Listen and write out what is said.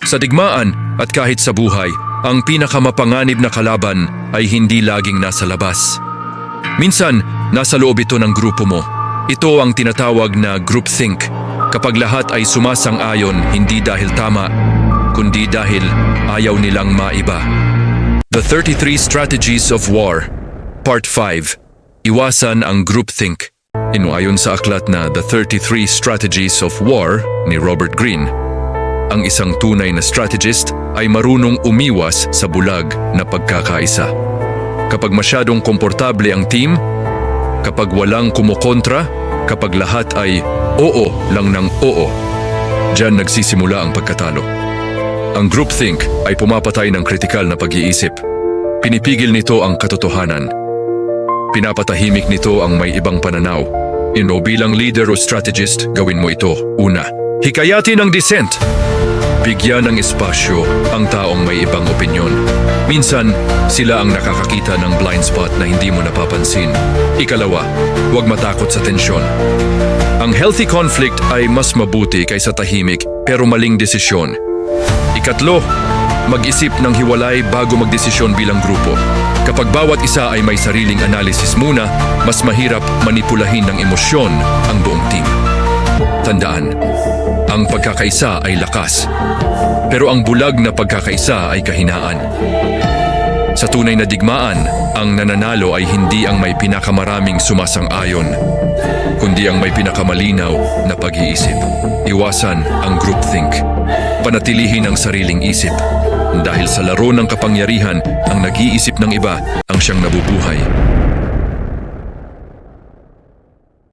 Sa digmaan at kahit sa buhay, ang pinakamapanganib na kalaban ay hindi laging nasa labas. Minsan, nasa loob ito ng grupo mo. Ito ang tinatawag na groupthink, kapag lahat ay sumasang-ayon hindi dahil tama, kundi dahil ayaw nilang maiba. The 33 Strategies of War, Part 5. Iwasan ang groupthink. Ayon sa aklat na The 33 Strategies of War ni Robert Greene, ang isang tunay na strategist ay marunong umiwas sa bulag na pagkakaisa. Kapag masyadong komportable ang team, kapag walang kumukontra, kapag lahat ay oo lang ng oo, diyan nagsisimula ang pagkatalo. Ang groupthink ay pumapatay ng kritikal na pag-iisip. Pinipigil nito ang katotohanan. Pinapatahimik nito ang may ibang pananaw. Bilang leader o strategist, gawin mo ito. Una, hikayatin ang dissent. Bigyan ng espasyo ang taong may ibang opinyon. Minsan, sila ang nakakakita ng blind spot na hindi mo napapansin. Ikalawa, huwag matakot sa tensyon. Ang healthy conflict ay mas mabuti kaysa tahimik pero maling desisyon. Ikatlo, mag-isip ng hiwalay bago magdesisyon bilang grupo. Kapag bawat isa ay may sariling analysis muna, mas mahirap manipulahin ng emosyon ang buong team. Tandaan, ang pagkakaisa ay lakas, pero ang bulag na pagkakaisa ay kahinaan. Sa tunay na digmaan, ang nananalo ay hindi ang may pinakamaraming sumasang-ayon, kundi ang may pinakamalinaw na pag-iisip. Iwasan ang groupthink. Panatilihin ang sariling isip. Dahil sa laro ng kapangyarihan, ang nag-iisip ng iba ang siyang nabubuhay.